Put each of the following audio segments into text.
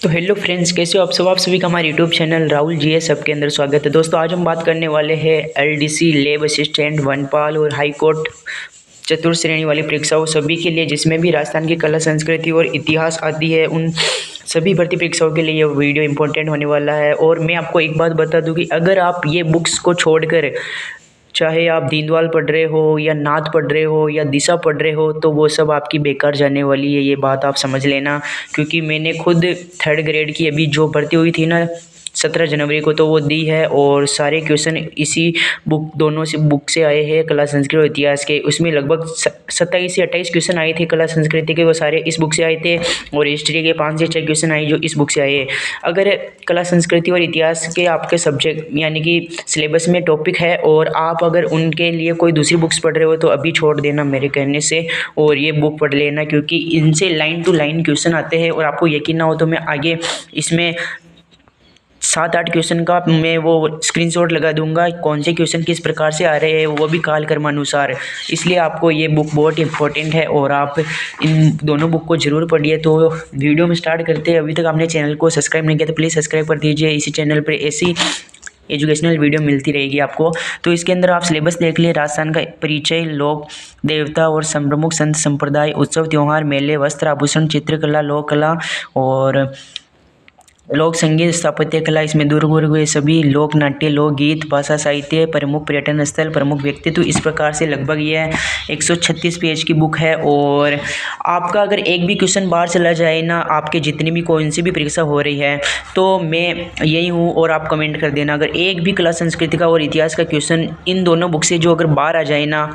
तो hello friends, कैसे हो आप सब। आप सभी का हमारे यूट्यूब चैनल राहुल जीएस सबके अंदर स्वागत है। दोस्तों, आज हम बात करने वाले हैं एलडीसी, लैब असिस्टेंट, वनपाल और हाई कोर्ट चतुर्थ श्रेणी वाली परीक्षाओं सभी के लिए, जिसमें भी राजस्थान की कला, संस्कृति और इतिहास आती है, उन सभी भर्ती परीक्षाओं के लिए ये वीडियो इंपॉर्टेंट होने वाला है। और मैं आपको एक बात बता दूं कि अगर आप ये बुक्स को छोड़कर, चाहे आप दीनदयाल पढ़ रहे हो या नाथ पढ़ रहे हो या दिशा पढ़ रहे हो, तो वो सब आपकी बेकार जाने वाली है, ये बात आप समझ लेना। क्योंकि मैंने खुद थर्ड ग्रेड की अभी जो भर्ती हुई थी ना 17 जनवरी को, तो वो दी है और सारे क्वेश्चन इसी बुक, दोनों से बुक से आए हैं, कला, संस्कृति और इतिहास के। उसमें लगभग 27 से 28 क्वेश्चन आए थे कला संस्कृति के, वो सारे इस बुक से आए थे। और हिस्ट्री के 5 से 6 क्वेश्चन आए जो इस बुक से आए हैं। अगर कला, संस्कृति और इतिहास के आपके सब्जेक्ट यानी कि सिलेबस में टॉपिक है और आप अगर उनके लिए कोई दूसरी बुक्स पढ़ रहे हो, तो अभी छोड़ देना मेरे कहने से और ये बुक पढ़ लेना, क्योंकि इनसे लाइन टू लाइन क्वेश्चन आते हैं। और आपको यकीन ना हो तो मैं आगे इसमें 7-8 क्वेश्चन का मैं वो स्क्रीनशॉट लगा दूंगा, कौन से क्वेश्चन किस प्रकार से आ रहे हैं, वो भी काल कर्मानुसार। इसलिए आपको ये बुक बहुत इंपॉर्टेंट है और आप इन दोनों बुक को ज़रूर पढ़िए। तो वीडियो में स्टार्ट करते हैं। अभी तक आपने चैनल को सब्सक्राइब नहीं किया तो प्लीज़ सब्सक्राइब कर दीजिए। इसी चैनल पर ऐसी एजुकेशनल वीडियो मिलती रहेगी आपको। तो इसके अंदर आप सिलेबस देख लिए। राजस्थान का परिचय, लोक देवता और प्रमुख संत संप्रदाय, उत्सव त्योहार, मेले, वस्त्र आभूषण, चित्रकला, लोक कला और लोक संगीत, स्थापत्य कला, इसमें दुर्ग ये सभी, लोक नाट्य, लोक गीत, भाषा साहित्य, प्रमुख पर्यटन स्थल, प्रमुख व्यक्तित्व, इस प्रकार से लगभग ये 136 पेज की बुक है। और आपका अगर एक भी क्वेश्चन बाहर चला जाए ना, आपके जितनी भी कौन सी भी परीक्षा हो रही है, तो मैं यही हूँ और आप कमेंट कर देना। अगर एक भी कला, संस्कृति का और इतिहास का क्वेश्चन इन दोनों बुक से जो अगर बाहर आ जाए ना,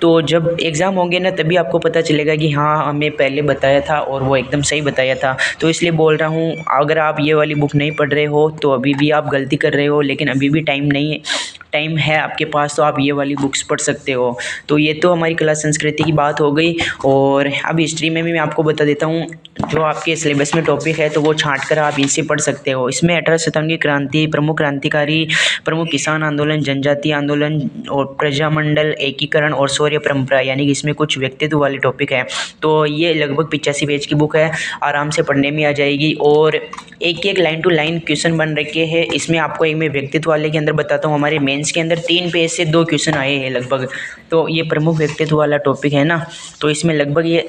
तो जब एग्ज़ाम होंगे ना, तभी आपको पता चलेगा कि हाँ, हमें पहले बताया था और वो एकदम सही बताया था। तो इसलिए बोल रहा हूँ, अगर आप ये वाली बुक नहीं पढ़ रहे हो तो अभी भी आप गलती कर रहे हो, लेकिन अभी भी टाइम है आपके पास, तो आप ये वाली बुक्स पढ़ सकते हो। तो ये तो हमारी कला, संस्कृति की बात हो गई। और अब हिस्ट्री में भी मैं आपको बता देता हूँ, जो आपके सिलेबस में टॉपिक है तो वो छांट कर आप इनसे पढ़ सकते हो। इसमें 1857 की क्रांति, प्रमुख क्रांतिकारी, प्रमुख किसान आंदोलन, जनजातीय आंदोलन और प्रजामंडल, एकीकरण और शौर्य परंपरा, यानी कि इसमें कुछ व्यक्तित्व वाले टॉपिक है। तो ये लगभग 85 पेज की बुक है, आराम से पढ़ने में आ जाएगी। और एक एक लाइन टू लाइन क्वेश्चन बन रखे हैं इसमें। आपको एक मैं व्यक्तित्व वाले के अंदर बताता हूँ, हमारे मेंस के अंदर 3 पेज से 2 क्वेश्चन आए हैं लगभग। तो ये प्रमुख व्यक्तित्व वाला टॉपिक है ना, तो इसमें लगभग ये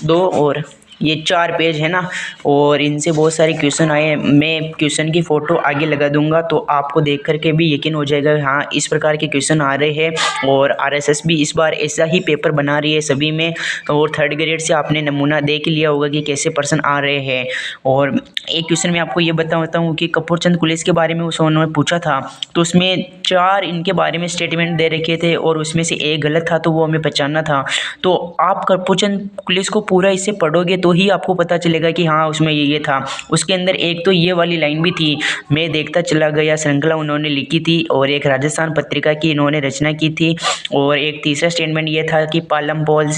2 और ये 4 पेज है ना, और इनसे बहुत सारे क्वेश्चन आए हैं। मैं क्वेश्चन की फ़ोटो आगे लगा दूंगा, तो आपको देख करके भी यकीन हो जाएगा हाँ, इस प्रकार के क्वेश्चन आ रहे हैं। और आरएसएस भी इस बार ऐसा ही पेपर बना रही है सभी में। और थर्ड ग्रेड से आपने नमूना देख लिया होगा कि कैसे पर्सन आ रहे हैं। और एक क्वेश्चन मैं आपको ये बताता हूँ कि कपूरचंद कुलिस के बारे में उन्होंने पूछा था, तो उसमें 4 इनके बारे में स्टेटमेंट दे रखे थे और उसमें से एक गलत था, तो वो हमें पहचानना था। तो आप कपूरचंद कुलिस को पूरा इससे पढ़ोगे तो ही आपको पता चलेगा कि हाँ, उसमें ये था। उसके अंदर एक तो ये वाली लाइन भी थी, मैं देखता चला गया श्रृंखला उन्होंने लिखी थी, और एक राजस्थान पत्रिका की इन्होंने रचना की थी। और एक तीसरा स्टेटमेंट ये था कि पालम पॉल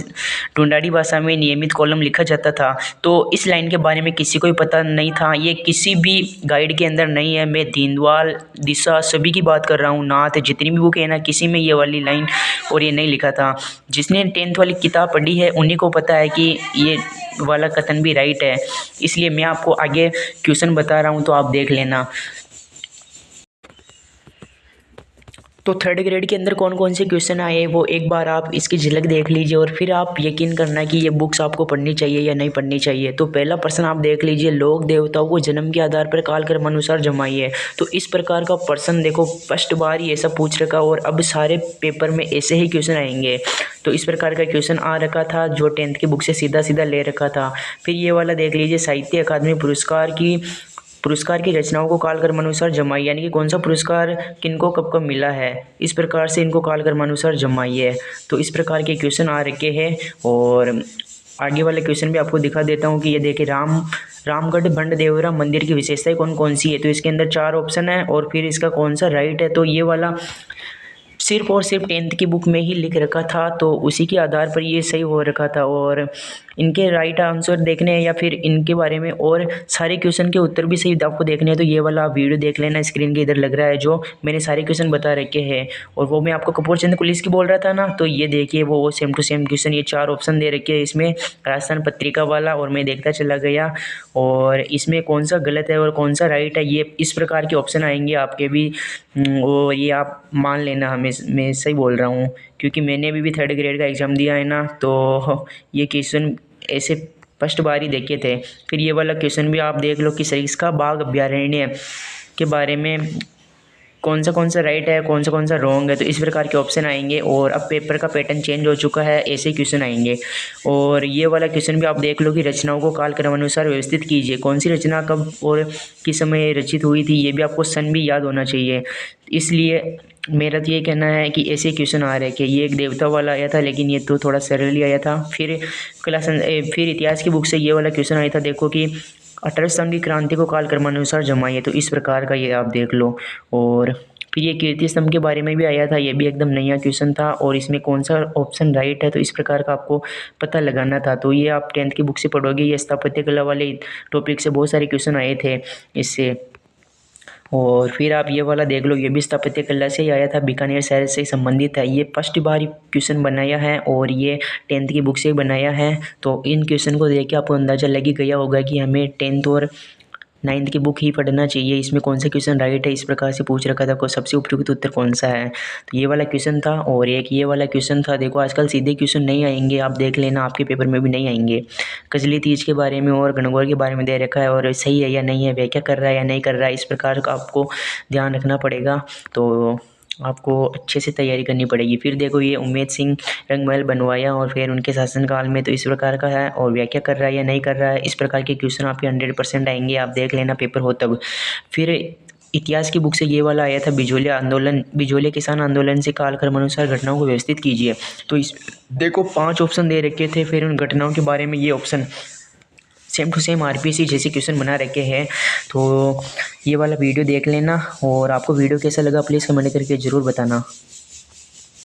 टुंडाड़ी भाषा में नियमित कॉलम लिखा जाता था। तो इस लाइन के बारे में किसी को पता नहीं था, ये किसी भी गाइड के अंदर नहीं है। मैं दीनदयाल, दिशा सभी की बात कर रहा हूँ, नाथ, जितनी भी बुक है ना, किसी में ये वाली लाइन और ये नहीं लिखा था। जिसने 10th वाली किताब पढ़ी है उन्हीं को पता है कि ये वाला कथन भी राइट है। इसलिए मैं आपको आगे क्वेश्चन बता रहा हूँ, तो आप देख लेना। तो थर्ड ग्रेड के अंदर कौन कौन से क्वेश्चन आए वो एक बार आप इसकी झलक देख लीजिए, और फिर आप यकीन करना कि ये बुक्स आपको पढ़नी चाहिए या नहीं पढ़नी चाहिए। तो पहला प्रश्न आप देख लीजिए, लोक देवताओं को जन्म के आधार पर काल कर्म अनुसार जमाइए। तो इस प्रकार का प्रश्न देखो, फर्स्ट बार ही ऐसा पूछ रखा, और अब सारे पेपर में ऐसे ही क्वेश्चन आएंगे। तो इस प्रकार का क्वेश्चन आ रखा था जो 10th की बुक से सीधा सीधा ले रखा था। फिर ये वाला देख लीजिए, साहित्य अकादमी पुरस्कार की रचनाओं को कालक्रमानुसार जमाइए, यानी कि कौन सा पुरस्कार किनको कब कब मिला है, इस प्रकार से इनको कालक्रमानुसार जमाइए। तो इस प्रकार के क्वेश्चन आ रखे हैं। और आगे वाले क्वेश्चन भी आपको दिखा देता हूँ कि ये देखिए, रामगढ़ बंड देवरा मंदिर की विशेषताएं कौन कौन सी है। तो इसके अंदर 4 ऑप्शन है और फिर इसका कौन सा राइट है। तो ये वाला सिर्फ और सिर्फ 10th की बुक में ही लिख रखा था, तो उसी के आधार पर ये सही हो रखा था। और इनके राइट आंसर देखने हैं या फिर इनके बारे में और सारे क्वेश्चन के उत्तर भी सही आपको देखने हैं तो ये वाला वीडियो देख लेना। स्क्रीन के इधर लग रहा है जो मैंने सारे क्वेश्चन बता रखे हैं, और वो मैं आपको कपूर चंद पुलिस की बोल रहा था ना, तो ये देखिए वो सेम टू सेम क्वेश्चन, ये 4 ऑप्शन दे रखे हैं इसमें राजस्थान पत्रिका वाला, और मैं देखता चला गया और इसमें कौन सा गलत है और कौन सा राइट है, ये इस प्रकार के ऑप्शन आएंगे आपके भी। वो ये आप मान लेना, मैं सही बोल रहा हूँ क्योंकि मैंने भी 3rd ग्रेड का एग्ज़ाम दिया है ना, तो ये क्वेश्चन ऐसे फर्स्ट बार ही देखे थे। फिर ये वाला क्वेश्चन भी आप देख लो कि सरिस्का बाघ अभयारण्य के बारे में कौन सा राइट है, कौन सा रॉन्ग है, तो इस प्रकार के ऑप्शन आएंगे। और अब पेपर का पैटर्न चेंज हो चुका है, ऐसे क्वेश्चन आएंगे। और ये वाला क्वेश्चन भी आप देख लो कि रचनाओं को कालक्रमानुसार व्यवस्थित कीजिए, कौन सी रचना कब और किस समय रचित हुई थी, ये भी आपको सन भी याद होना चाहिए। इसलिए मेरा तो ये कहना है कि ऐसे क्वेश्चन आ रहे हैं कि ये एक देवता वाला आया था, लेकिन ये तो थोड़ा सरल ही आया था। फिर इतिहास की बुक से ये वाला क्वेश्चन आया था, देखो कि 18 स्तंभ की क्रांति को कालक्रमानुसार जमाइए, तो इस प्रकार का ये आप देख लो। और फिर ये कीर्ति स्तंभ के बारे में भी आया था, ये भी एकदम नया क्वेश्चन था, और इसमें कौन सा ऑप्शन राइट है, तो इस प्रकार का आपको पता लगाना था। तो ये आप 10th की बुक से पढ़ोगे, ये स्थापत्य कला वाले टॉपिक से बहुत सारे क्वेश्चन आए थे इससे। और फिर आप ये वाला देख लो, ये भी स्थापत्य कला से ही आया था, बीकानेर शहर से संबंधित है। ये फर्स्ट बार क्वेश्चन बनाया है और ये 10th की बुक से बनाया है। तो इन क्वेश्चन को देख के आपको अंदाज़ा लग ही गया होगा कि हमें 10th और 9th की बुक ही पढ़ना चाहिए, इसमें कौन सा क्वेश्चन राइट है, इस प्रकार से पूछ रखा था, को सबसे उपयुक्त उत्तर कौन सा है। तो ये वाला क्वेश्चन था और एक ये वाला क्वेश्चन था। देखो आजकल सीधे क्वेश्चन नहीं आएंगे, आप देख लेना, आपके पेपर में भी नहीं आएंगे। कजली तीज के बारे में और गणगौर के बारे में दे रखा है, और सही है या नहीं है, व्याख्या कर रहा है या नहीं कर रहा है, इस प्रकार का आपको ध्यान रखना पड़ेगा। तो आपको अच्छे से तैयारी करनी पड़ेगी। फिर देखो ये उम्मेद सिंह रंगमहल बनवाया और फिर उनके शासनकाल में, तो इस प्रकार का है, और व्याख्या कर रहा है या नहीं कर रहा है, इस प्रकार के क्वेश्चन आपके 100% आएंगे, आप देख लेना पेपर हो तब। फिर इतिहास की बुक से ये वाला आया था, बिजोलिया किसान आंदोलन से कालक्रमानुसार घटनाओं को व्यवस्थित कीजिए। तो इस देखो 5 ऑप्शन दे रखे थे, फिर उन घटनाओं के बारे में ये option same to same RPSC जैसे क्वेश्चन बना रखे हैं। तो ये वाला वीडियो देख लेना, और आपको वीडियो कैसा लगा प्लीज़ कमेंट करके ज़रूर बताना।